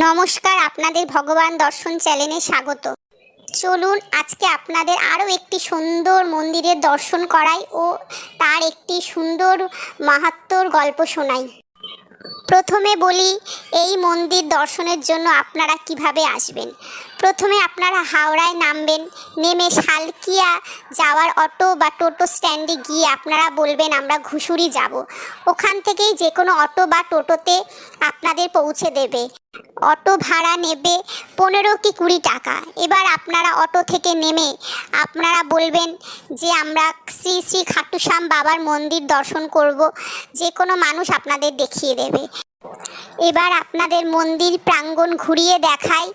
নমস্কার, আপনাদের ভগবান দর্শন চ্যানেলে স্বাগত। চলুন আজকে আপনাদের আরও একটি সুন্দর মন্দিরের দর্শন করাই ও তার একটি সুন্দর মাহাত্ম্যর গল্প শোনাই। প্রথমে বলি এই মন্দির দর্শনের জন্য আপনারা কিভাবে আসবেন। প্রথমে আপনারা হাওড়ায় নামবেন, নেমে শালকিয়া যাওয়ার অটো বা টোটো স্ট্যান্ডে গিয়ে আপনারা বলবেন আমরা ঘুষুরি যাব। ওখান থেকেই যে কোনো অটো বা টোটোতে আপনাদের পৌঁছে দেবে। অটো ভাড়া নেবে 15 কি 20 টাকা। এবার আপনারা অটো থেকে নেমে আপনারা বলবেন যে আমরা শ্রী শ্রী খাটু শ্যাম বাবার মন্দির দর্শন করব। যে কোনো মানুষ আপনাদের দেখিয়ে দেবে। এবার আপনাদের মন্দির প্রাঙ্গণ ঘুরিয়ে দেখাই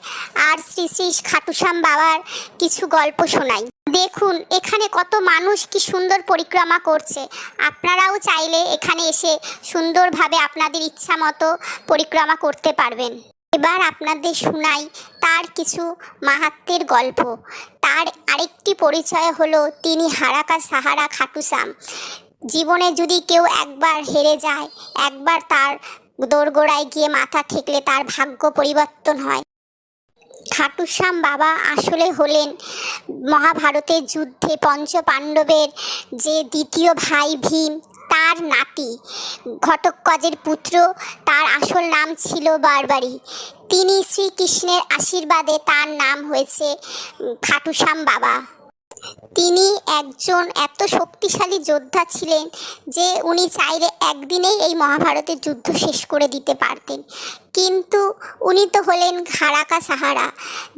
আর শ্রী শ্রী খাটু শ্যাম বাবার কিছু গল্প শোনাই। দেখুন এখানে কত মানুষ কি সুন্দর পরিক্রমা করছে। আপনারাও চাইলে এখানে এসে সুন্দরভাবে আপনাদের ইচ্ছা মতো পরিক্রমা করতে পারবেন। এবার আপনাদের শোনাই তার কিছু মাহাত্ম্যের গল্প। তার আরেকটি পরিচয় হলো তিনি হারাকা সাহারা খাটু শ্যাম। জীবনে যদি কেউ একবার হেরে যায়, একবার তার দোরগোড়ায় গিয়ে মাথা ঠেকলে তার ভাগ্য পরিবর্তন হয়। খাটু শ্যাম বাবা আসলে হলেন মহাভারতের যুদ্ধে পঞ্চপাণ্ডবের যে দ্বিতীয় ভাই ভীম তার নাতি, ঘটোৎকচের পুত্র। তার আসল নাম ছিল বারবারি। তিনি শ্রীকৃষ্ণের আশীর্বাদে তার নাম হয়েছে খাটু শ্যাম বাবা। তিনি একজন এত শক্তিশালী যোদ্ধা ছিলেন যে উনি চাইলে একদিনেই এই মহাভারতের যুদ্ধ শেষ করে দিতে পারতেন। কিন্তু উনি তো হলেন হারাকা সাহারা।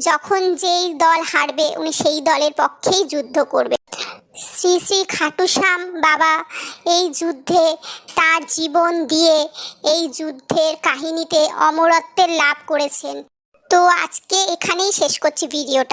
যখন যেই দল হারবে উনি সেই দলের পক্ষেই যুদ্ধ করবে। শ্রী শ্রী খাটু শ্যাম বাবা এই যুদ্ধে তার জীবন দিয়ে এই যুদ্ধের কাহিনীতে অমরত্বের লাভ করেছেন। তো আজকে এখানেই শেষ করছি ভিডিওটা।